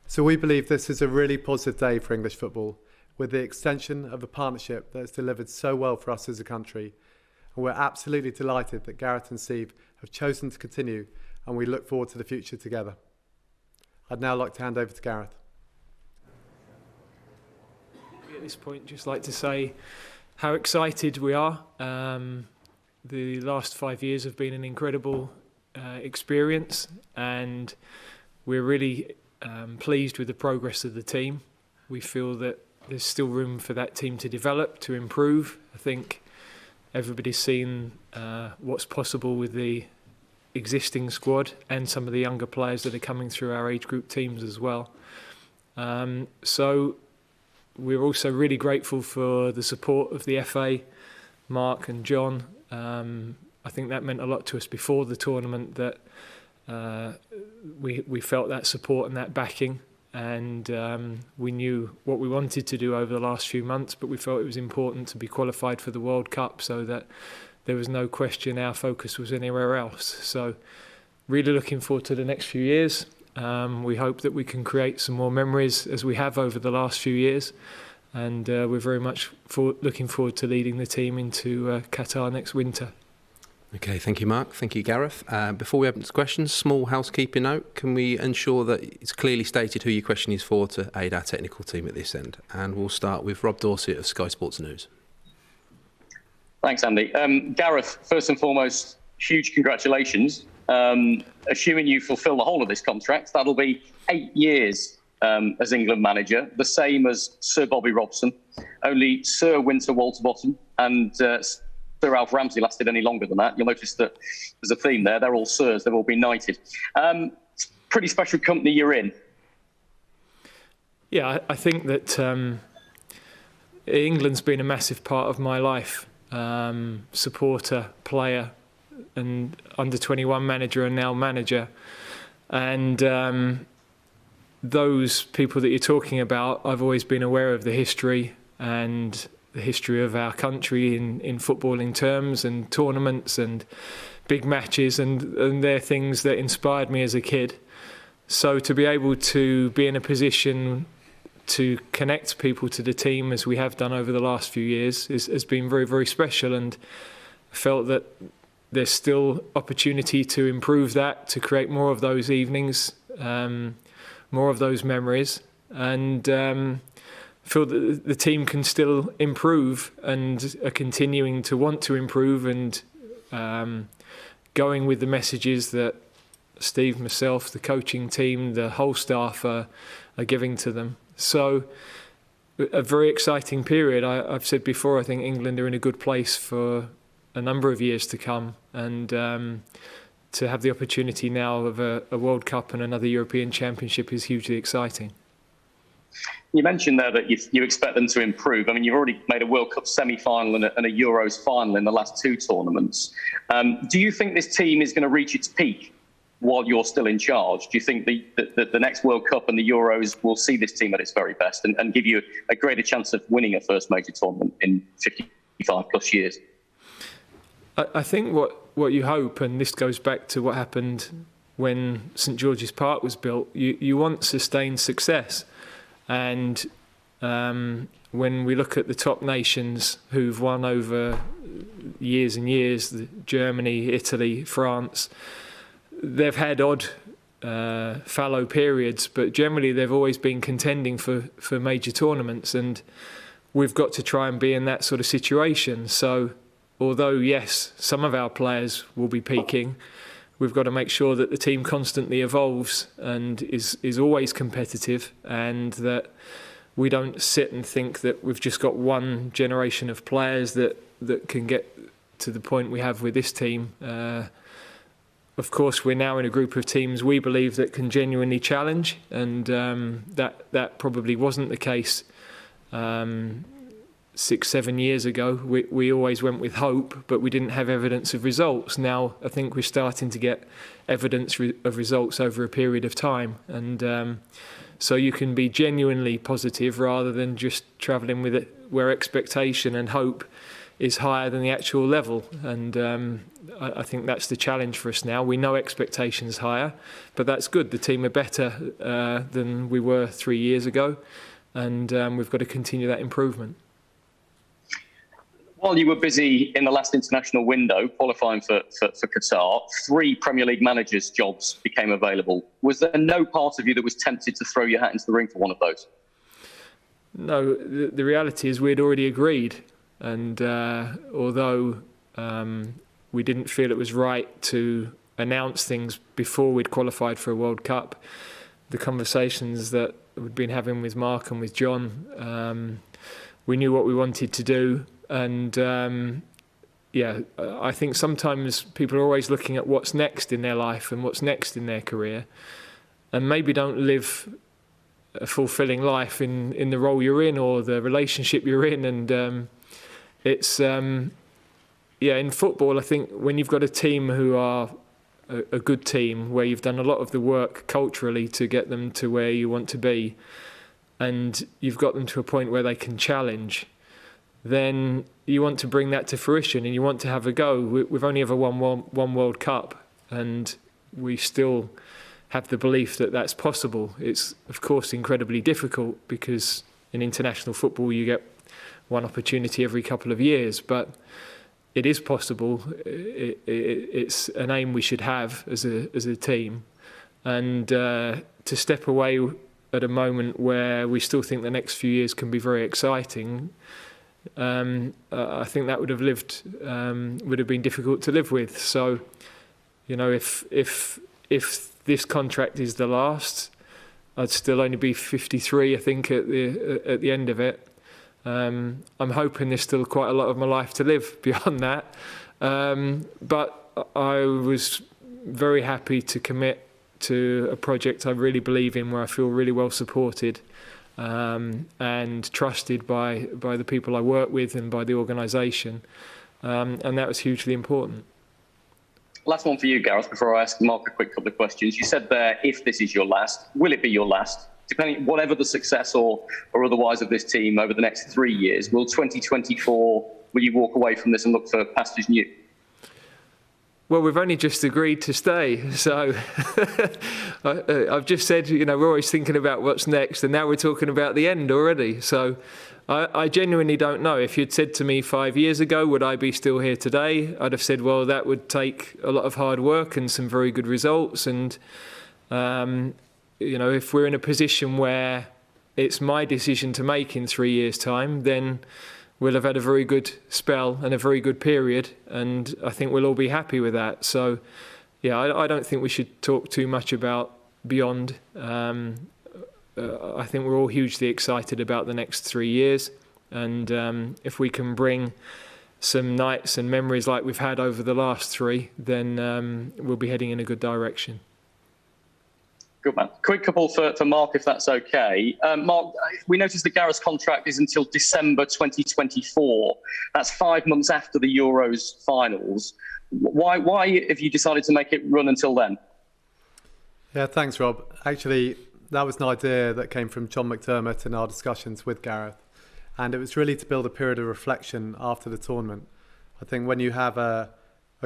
So we believe this is a really positive day for English football, with the extension of a partnership that has delivered so well for us as a country. And we're absolutely delighted that Gareth and Steve have chosen to continue, and we look forward to the future together. I'd now like to hand over to Gareth. At this point, just like to say how excited we are. The last 5 years have been an incredible experience, and we're really pleased with the progress of the team. We feel that there's still room for that team to develop, to improve. I think everybody's seen what's possible with the existing squad and some of the younger players that are coming through our age group teams as well. So we're also really grateful for the support of the FA, Mark and John. I think that meant a lot to us before the tournament, that we felt that support and that backing, and we knew what we wanted to do over the last few months, but we felt it was important to be qualified for the World Cup so that there was no question our focus was anywhere else. So really looking forward to the next few years. We hope that we can create some more memories as we have over the last few years, and we're very much looking forward to leading the team into Qatar next winter. Okay, thank you, Mark. Thank you, Gareth. Before we open to questions, small housekeeping note. Can we ensure that it's clearly stated who your question is for to aid our technical team at this end? And we'll start with Rob Dorsett of Sky Sports News. Thanks, Andy. Gareth, first and foremost, huge congratulations. Assuming you fulfil the whole of this contract, that'll be 8 years as England manager, the same as Sir Bobby Robson. Only Sir Winter Walterbottom and Sir Alf Ramsey lasted any longer than that. You'll notice that there's a theme there. They're all Sirs. They've all been knighted. Pretty special company you're in. Yeah, I think that England's been a massive part of my life. Supporter, player, and under-21 manager and now manager. And those people that you're talking about, I've always been aware of the history and the history of our country in footballing terms and tournaments and big matches, and they're things that inspired me as a kid. So to be able to be in a position to connect people to the team as we have done over the last few years has been very, very special, and I felt that there's still opportunity to improve that, to create more of those evenings, more of those memories, and feel that the team can still improve and are continuing to want to improve, and going with the messages that Steve, myself, the coaching team, the whole staff are giving to them. So a very exciting period. I've said before, I think England are in a good place for a number of years to come, and to have the opportunity now of a World Cup and another European Championship is hugely exciting. You mentioned there that you expect them to improve. I mean, you've already made a World Cup semi-final and a Euros final in the last 2 tournaments. Do you think this team is going to reach its peak while you're still in charge? Do you think that the next World Cup and the Euros will see this team at its very best and give you a greater chance of winning a first major tournament in 55 plus years? I think what you hope, and this goes back to what happened when St George's Park was built, you want sustained success. And when we look at the top nations who've won over years and years, Germany, Italy, France, they've had odd fallow periods, but generally they've always been contending for major tournaments, and we've got to try and be in that sort of situation. So although, yes, some of our players will be peaking, we've got to make sure that the team constantly evolves and is always competitive, and that we don't sit and think that we've just got one generation of players that can get to the point we have with this team. Of course, we're now in a group of teams we believe that can genuinely challenge, and that probably wasn't the case 6-7 years ago. We always went with hope, but we didn't have evidence of results. Now I think we're starting to get evidence of results over a period of time, and so you can be genuinely positive rather than just travelling with it where expectation and hope is higher than the actual level. And I think that's the challenge for us now. We know expectations higher, but that's good. The team are better than we were 3 years ago, and we've got to continue that improvement. While you were busy in the last international window qualifying for Qatar, 3 Premier League managers' jobs became available. Was there no part of you that was tempted to throw your hat into the ring for one of those? No, the reality is we'd already agreed. And although we didn't feel it was right to announce things before we'd qualified for a World Cup, the conversations that we'd been having with Mark and with John, we knew what we wanted to do. And I think sometimes people are always looking at what's next in their life and what's next in their career, and maybe don't live a fulfilling life in the role you're in or the relationship you're in. And it's in football, I think when you've got a team who are a good team, where you've done a lot of the work culturally to get them to where you want to be, and you've got them to a point where they can challenge, then you want to bring that to fruition and you want to have a go. We've only ever won one World Cup, and we still have the belief that that's possible. It's, of course, incredibly difficult because in international football you get one opportunity every couple of years, but it is possible. It's an aim we should have as a team. And to step away at a moment where we still think the next few years can be very exciting, I think that would have been difficult to live with. So, if this contract is the last, I'd still only be 53, I think, at the end of it. I'm hoping there's still quite a lot of my life to live beyond that. But I was very happy to commit to a project I really believe in, where I feel really well supported and trusted by the people I work with and by the organisation. And that was hugely important. Last one for you, Gareth, before I ask Mark a quick couple of questions. You said there, if this is your last, will it be your last? Depending, whatever the success or otherwise of this team over the next 3 years, will 2024, will you walk away from this and look for pastures new? Well, we've only just agreed to stay, so I've just said, we're always thinking about what's next, and now we're talking about the end already. So I genuinely don't know. If you'd said to me 5 years ago, would I be still here today? I'd have said, well, that would take a lot of hard work and some very good results. And, if we're in a position where it's my decision to make in 3 years' time, then we'll have had a very good spell and a very good period, and I think we'll all be happy with that. So, I don't think we should talk too much about beyond. I think we're all hugely excited about the next 3 years, and if we can bring some nights and memories like we've had over the last 3, then we'll be heading in a good direction. Good man. Quick couple for Mark, if that's okay. Mark, we noticed that Gareth's contract is until December 2024. That's 5 months after the Euros finals. Why have you decided to make it run until then? Yeah, thanks, Rob. Actually, that was an idea that came from John McDermott in our discussions with Gareth. And it was really to build a period of reflection after the tournament. I think when you have a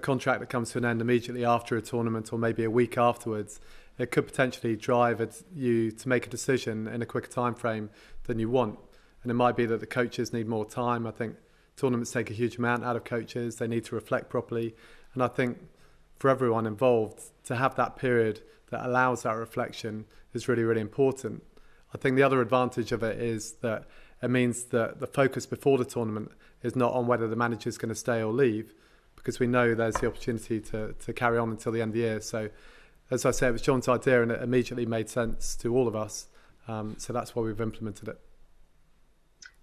contract that comes to an end immediately after a tournament, or maybe a week afterwards, it could potentially drive you to make a decision in a quicker time frame than you want. And it might be that the coaches need more time. I think tournaments take a huge amount out of coaches. They need to reflect properly. And I think for everyone involved, to have that period that allows that reflection is really, really important. I think the other advantage of it is that it means that the focus before the tournament is not on whether the manager is going to stay or leave, because we know there's the opportunity to carry on until the end of the year. So, as I said, it was John's idea and it immediately made sense to all of us. So that's why we've implemented it.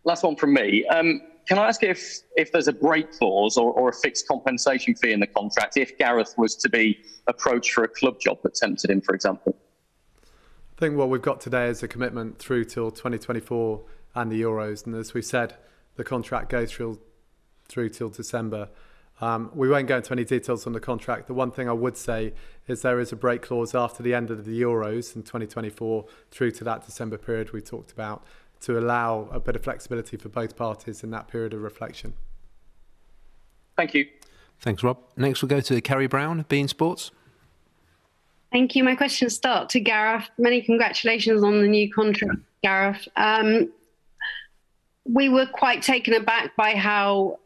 Last one from me. Can I ask if there's a break clause or a fixed compensation fee in the contract if Gareth was to be approached for a club job that tempted him, for example? I think what we've got today is a commitment through till 2024 and the Euros. And as we said, the contract goes through till December. We won't go into any details on the contract. The one thing I would say is there is a break clause after the end of the Euros in 2024 through to that December period we talked about, to allow a bit of flexibility for both parties in that period of reflection. Thank you. Thanks, Rob. Next, we'll go to Carrie Brown, beIN Sports. Thank you. My questions start to Gareth. Many congratulations on the new contract, Gareth. We were quite taken aback by how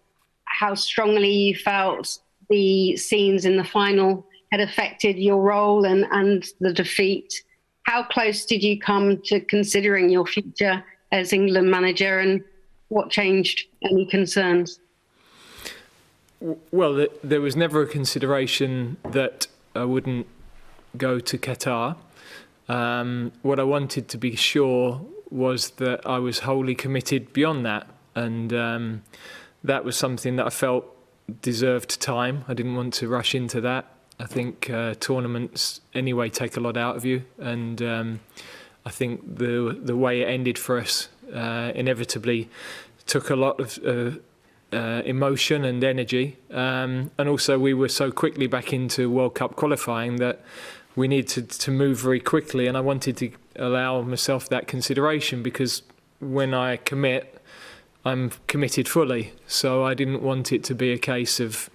strongly you felt the scenes in the final had affected your role and the defeat. How close did you come to considering your future as England manager, and what changed? Any concerns? Well, there was never a consideration that I wouldn't go to Qatar. What I wanted to be sure was that I was wholly committed beyond that, and that was something that I felt deserved time. I didn't want to rush into that. I think tournaments anyway take a lot out of you, and I think the way it ended for us inevitably took a lot of emotion and energy, and also we were so quickly back into World Cup qualifying that we needed to move very quickly, and I wanted to allow myself that consideration, because when I commit, I'm committed fully. So I didn't want it to be a case of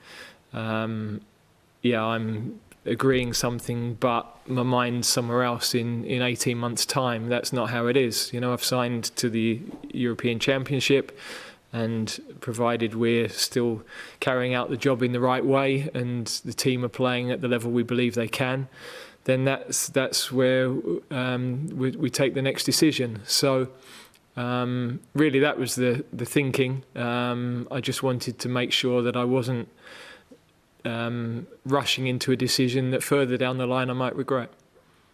I'm agreeing something but my mind's somewhere else in 18 months' time. That's not how it is. I've signed to the European Championship, and provided we're still carrying out the job in the right way and the team are playing at the level we believe they can, then that's where we take the next decision. So really that was the thinking. I just wanted to make sure that I wasn't rushing into a decision that further down the line I might regret.